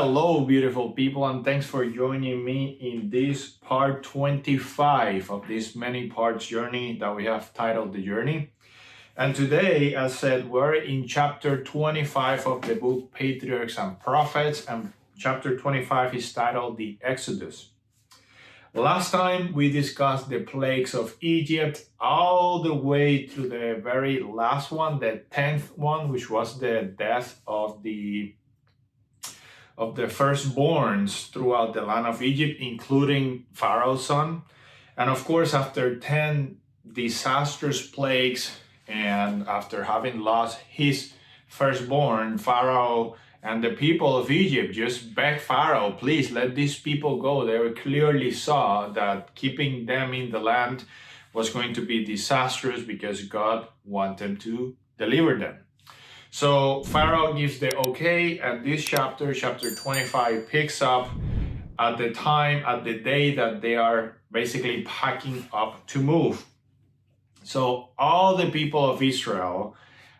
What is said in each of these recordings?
Hello, beautiful people, and thanks for joining me in this part 25 of this many parts journey that we have titled The Journey. And today, as said, we're in chapter 25 of the book Patriarchs and Prophets, and chapter 25 is titled The Exodus. Last time we discussed the plagues of Egypt all the way to the very last one, the 10th one, which was the death of the firstborns throughout the land of Egypt, including Pharaoh's son. And of course, after 10 disastrous plagues and after having lost his firstborn, Pharaoh and the people of Egypt just begged Pharaoh, please let these people go. They clearly saw that keeping them in the land was going to be disastrous because God wanted to deliver them. So Pharaoh gives the okay, and this chapter 25, picks up at the day that they are basically packing up to move. So all the people of Israel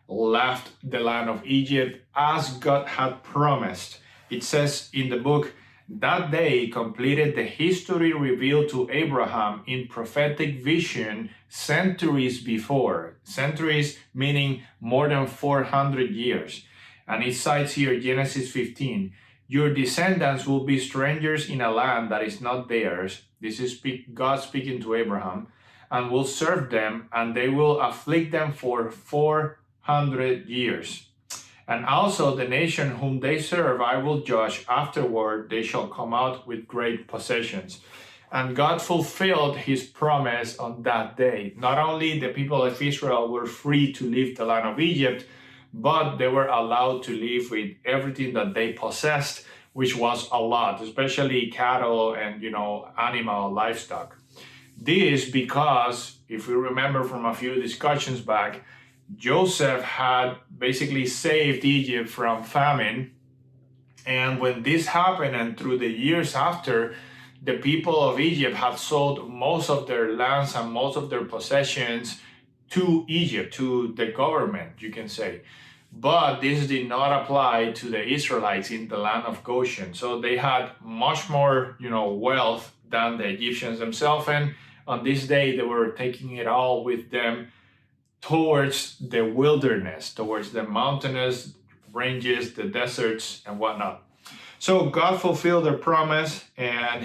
left the land of Egypt as God had promised. It says in the book, that day completed the history revealed to Abraham in prophetic vision centuries before. Centuries meaning more than 400 years. And it cites here Genesis 15. Your descendants will be strangers in a land that is not theirs. This is God speaking to Abraham. And will serve them, and they will afflict them for 400 years. And also the nation whom they serve I will judge. Afterward they shall come out with great possessions. And God fulfilled his promise on that day. Not only the people of Israel were free to leave the land of Egypt, but they were allowed to live with everything that they possessed, which was a lot, especially cattle and animal livestock. This because, if we remember from a few discussions back, Joseph had basically saved Egypt from famine. And when this happened, and through the years after, the people of Egypt had sold most of their lands and most of their possessions to Egypt, to the government, you can say. But this did not apply to the Israelites in the land of Goshen. So they had much more, wealth than the Egyptians themselves. And on this day, they were taking it all with them towards the wilderness, towards the mountainous ranges, the deserts, and whatnot. So God fulfilled their promise, and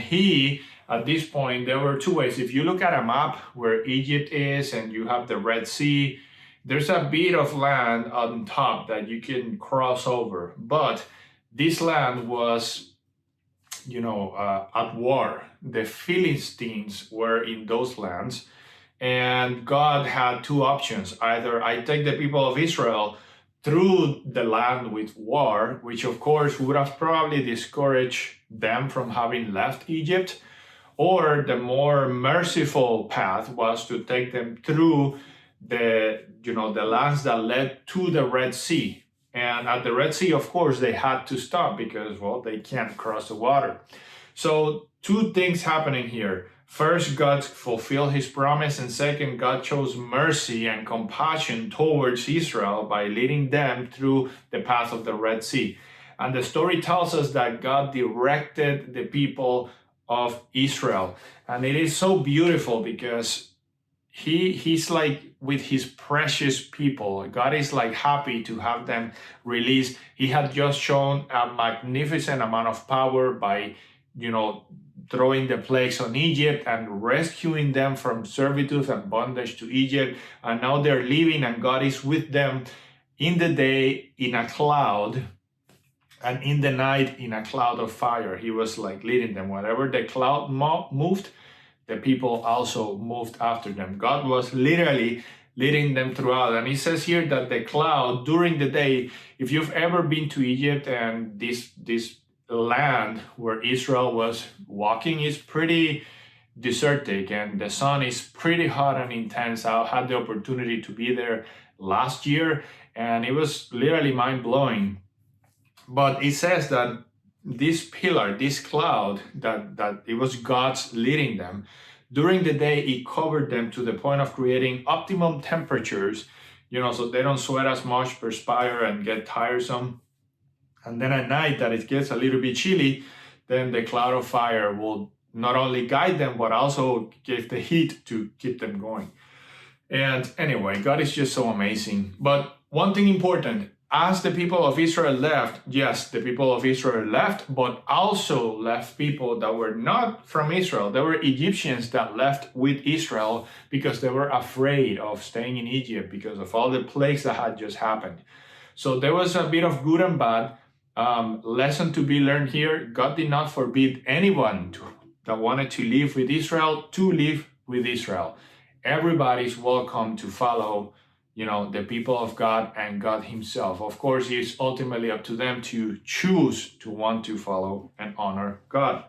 at this point, there were two ways. If you look at a map where Egypt is and you have the Red Sea, there's a bit of land on top that you can cross over. But this land was, at war. The Philistines were in those lands. And God had two options. Either I take the people of Israel through the land with war, which of course would have probably discouraged them from having left Egypt, or the more merciful path was to take them through the lands that led to the Red Sea. And at the Red Sea, of course, they had to stop because, they can't cross the water. So two things happening here. First, God fulfilled his promise, and second, God chose mercy and compassion towards Israel by leading them through the path of the Red Sea. And the story tells us that God directed the people of Israel. And it is so beautiful because he's like with his precious people. God is like happy to have them released. He had just shown a magnificent amount of power by, throwing the plagues on Egypt and rescuing them from servitude and bondage to Egypt. And now they're leaving, and God is with them in the day in a cloud, and in the night in a cloud of fire. He was like leading them. Whenever the cloud moved, the people also moved after them. God was literally leading them throughout. And he says here that the cloud during the day, if you've ever been to Egypt and this land where Israel was walking is pretty desertic and the sun is pretty hot and intense. I had the opportunity to be there last year and it was literally mind-blowing. But it says that this pillar, this cloud, that it was God's leading them. During the day, it covered them to the point of creating optimum temperatures, so they don't sweat as much, perspire, and get tiresome. And then at night that it gets a little bit chilly, then the cloud of fire will not only guide them, but also give the heat to keep them going. And anyway, God is just so amazing. But one thing important, as the people of Israel left, yes, the people of Israel left, but also left people that were not from Israel. There were Egyptians that left with Israel because they were afraid of staying in Egypt because of all the plagues that had just happened. So there was a bit of good and bad. Lesson to be learned here. God did not forbid anyone that wanted to live with Israel to live with Israel. Everybody's welcome to follow, the people of God and God himself. Of course, it's ultimately up to them to choose to want to follow and honor God.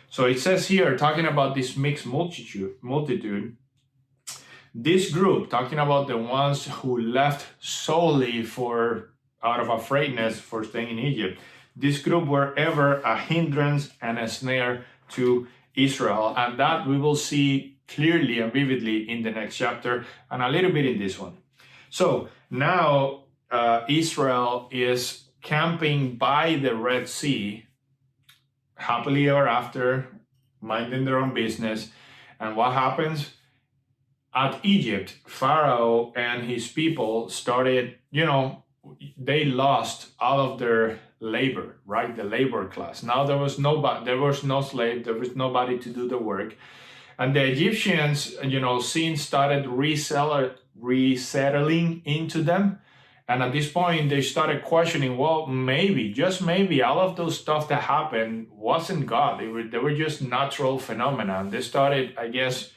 So it says here, talking about this mixed multitude, this group, talking about the ones who left solely out of afraidness for staying in Egypt, this group were ever a hindrance and a snare to Israel. And that we will see clearly and vividly in the next chapter and a little bit in this one. So now Israel is camping by the Red Sea, happily ever after, minding their own business. And what happens? At Egypt, Pharaoh and his people started, they lost all of their labor, right? The labor class. Now there was no slave, there was nobody to do the work. And the Egyptians, since started resettling into them. And at this point, they started questioning, well, maybe, just maybe, all of those stuff that happened wasn't God. They were just natural phenomena. And they started, I guess,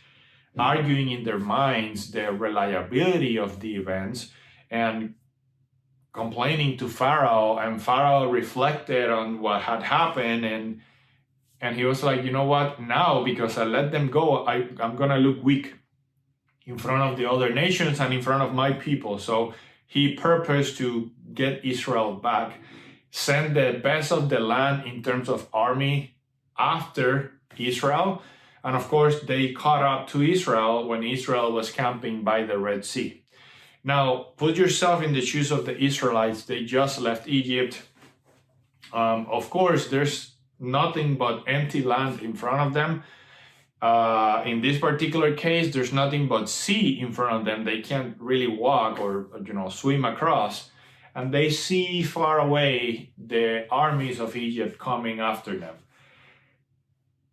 arguing in their minds the reliability of the events and complaining to Pharaoh. And Pharaoh reflected on what had happened, and he was like, you know what, now because I let them go, I'm gonna look weak in front of the other nations and in front of my people. So he purposed to get Israel back, send the best of the land in terms of army after Israel. And of course, they caught up to Israel when Israel was camping by the Red Sea. Now, put yourself in the shoes of the Israelites. They just left Egypt. Of course, there's nothing but empty land in front of them. In this particular case, there's nothing but sea in front of them. They can't really walk or swim across. And they see far away the armies of Egypt coming after them.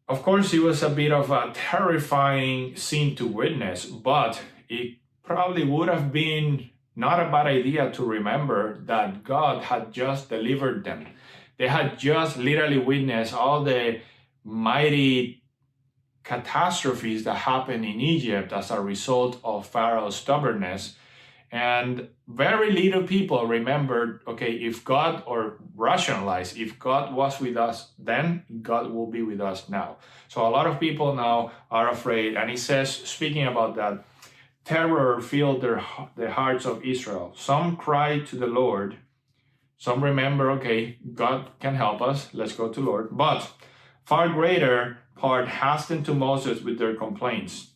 Of course, it was a bit of a terrifying scene to witness, but it probably would have been not a bad idea to remember that God had just delivered them. They had just literally witnessed all the mighty catastrophes that happened in Egypt as a result of Pharaoh's stubbornness. And very little people remembered, okay, if God, or rationalized, if God was with us then, God will be with us now. So a lot of people now are afraid. And he says, speaking about that, terror filled the hearts of Israel. Some cried to the Lord. Some remember, okay, God can help us. Let's go to Lord. But far greater part hastened to Moses with their complaints.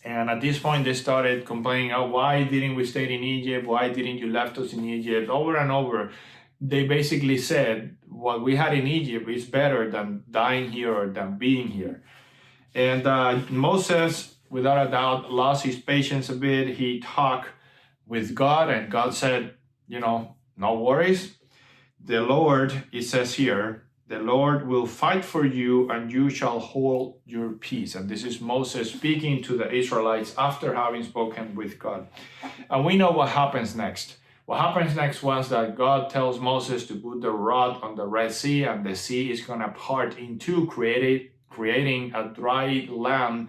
And at this point, they started complaining, oh, why didn't we stay in Egypt? Why didn't you left us in Egypt? Over and over, they basically said, what we had in Egypt is better than dying here or than being here. And Moses, without a doubt, lost his patience a bit. He talked with God, and God said, no worries. The Lord, it says here, the Lord will fight for you and you shall hold your peace. And this is Moses speaking to the Israelites after having spoken with God. And we know what happens next. What happens next was that God tells Moses to put the rod on the Red Sea, and the sea is going to part in two, creating a dry land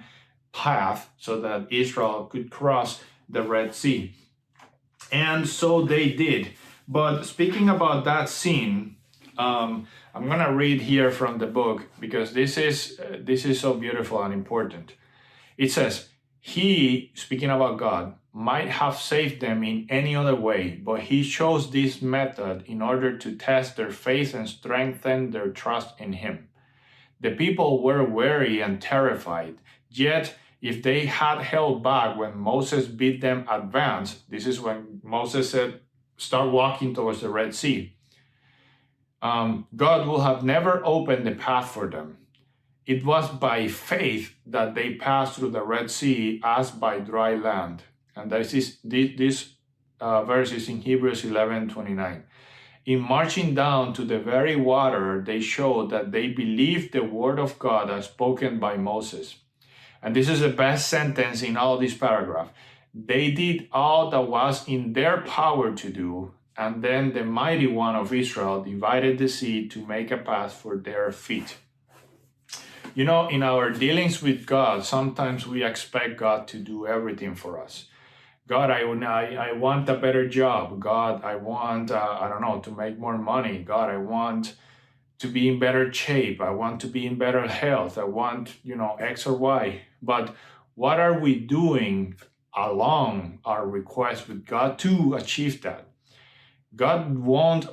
path so that Israel could cross the Red Sea. And so they did. But speaking about that scene, I'm going to read here from the book because this is so beautiful and important. It says, he, speaking about God, might have saved them in any other way, but he chose this method in order to test their faith and strengthen their trust in him. The people were weary and terrified, yet if they had held back when Moses bid them advance, this is when Moses said, start walking towards the Red Sea. God will have never opened the path for them. It was by faith that they passed through the Red Sea as by dry land. And this verse is in Hebrews 11:29. In marching down to the very water, they showed that they believed the word of God as spoken by Moses. And this is the best sentence in all this paragraph. They did all that was in their power to do, and then the mighty one of Israel divided the sea to make a path for their feet. You know, in our dealings with God, sometimes we expect God to do everything for us. God, I want a better job. God, I want, to make more money. God, I want to be in better shape. I want to be in better health. I want, X or Y. But what are we doing along our request with God to achieve that? God won't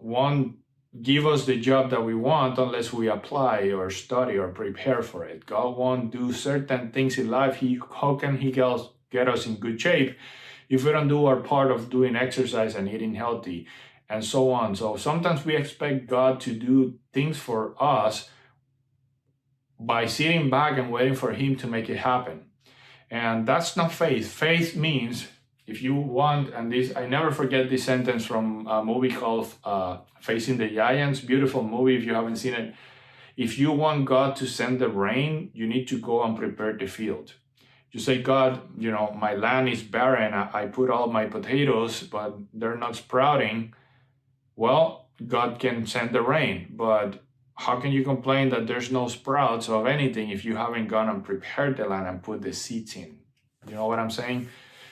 won't give us the job that we want unless we apply or study or prepare for it. God won't do certain things in life. How can He get us in good shape if we don't do our part of doing exercise and eating healthy and so on? So sometimes we expect God to do things for us by sitting back and waiting for Him to make it happen. And that's not faith. Faith means if you want, and this, I never forget this sentence from a movie called Facing the Giants, beautiful movie if you haven't seen it. If you want God to send the rain, you need to go and prepare the field. You say, God, my land is barren. I put all my potatoes, but they're not sprouting. Well, God can send the rain, but how can you complain that there's no sprouts of anything if you haven't gone and prepared the land and put the seeds in? You know what I'm saying?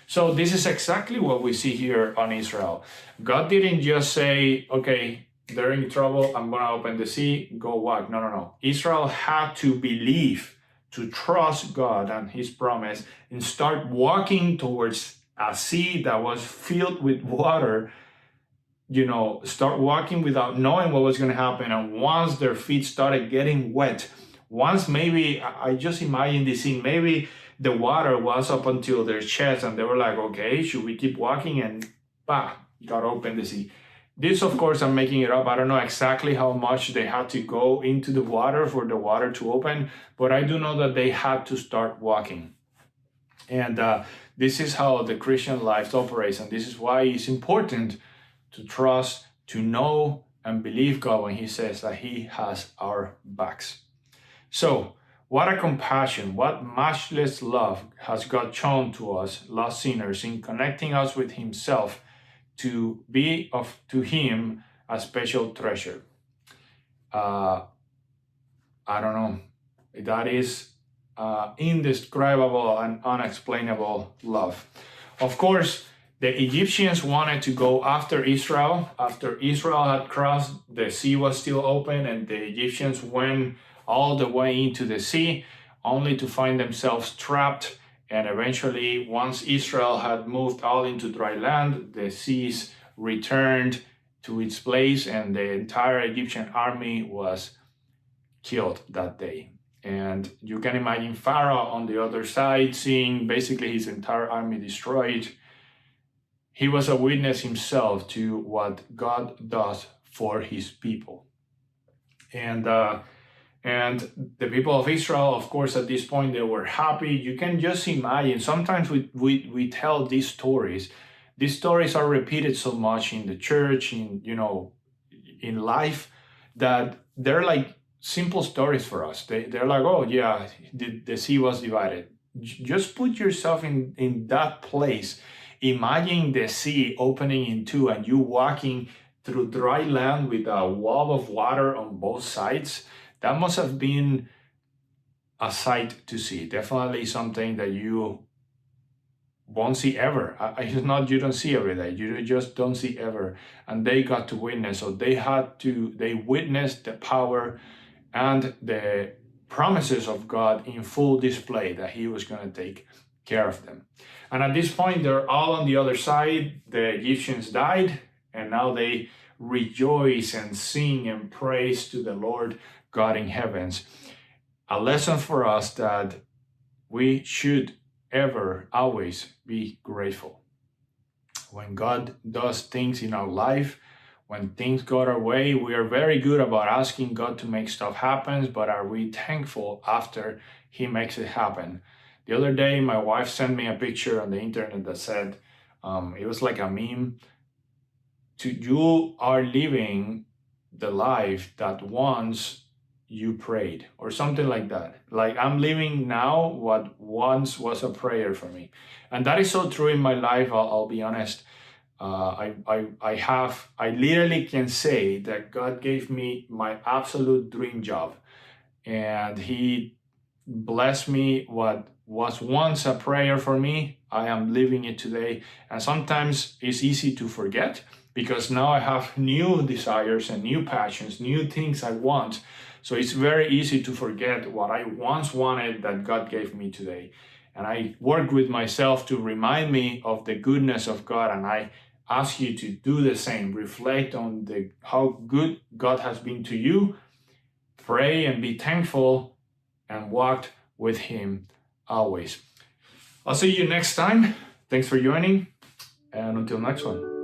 So this is exactly what we see here on Israel. God didn't just say, okay, they're in trouble, I'm going to open the sea, go walk. No. Israel had to believe, to trust God and His promise, and start walking towards a sea that was filled with water. Start walking without knowing what was going to happen. And once their feet started getting wet, once maybe, I just imagine this scene, maybe the water was up until their chest and they were like, okay, should we keep walking? And God opened the sea. This, of course, I'm making it up. I don't know exactly how much they had to go into the water for the water to open, but I do know that they had to start walking. And this is how the Christian life operates. And this is why it's important to trust, to know, and believe God when He says that He has our backs. So, what a compassion, what matchless love has God shown to us, lost sinners, in connecting us with Himself to be to Him a special treasure. I don't know. That is indescribable and unexplainable love. Of course, the Egyptians wanted to go after Israel. After Israel had crossed, the sea was still open, and the Egyptians went all the way into the sea, only to find themselves trapped. And eventually, once Israel had moved all into dry land, the seas returned to its place, and the entire Egyptian army was killed that day. And you can imagine Pharaoh on the other side, seeing basically his entire army destroyed. He was a witness himself to what God does for His people. And the people of Israel, of course, at this point, they were happy. You can just imagine, sometimes we tell these stories. These stories are repeated so much in the church, in life, that they're like simple stories for us. They're like, oh yeah, the sea was divided. Just put yourself in that place. Imagine the sea opening in two and you walking through dry land with a wall of water on both sides. That must have been a sight to see. Definitely something that you won't see ever. It's not you don't see every day. You just don't see ever. And they got to witness. So they witnessed the power and the promises of God in full display, that He was going to take care of them. And at this point, they're all on the other side. The Egyptians died, and now they rejoice and sing and praise to the Lord God in heavens. A lesson for us that we should always be grateful. When God does things in our life, when things go our way, we are very good about asking God to make stuff happen, but are we thankful after He makes it happen? The other day, my wife sent me a picture on the internet that said, it was like a meme, you are living the life that once you prayed, or something like that. Like, I'm living now what once was a prayer for me. And that is so true in my life, I'll be honest. I literally can say that God gave me my absolute dream job, and He blessed me. What was once a prayer for me, I am living it today. And sometimes it's easy to forget, because now I have new desires and new passions, new things I want. So it's very easy to forget what I once wanted that God gave me today. And I work with myself to remind me of the goodness of God, and I ask you to do the same. Reflect on how good God has been to you. Pray and be thankful, and walk with Him always. I'll see you next time. Thanks for joining, and until next one.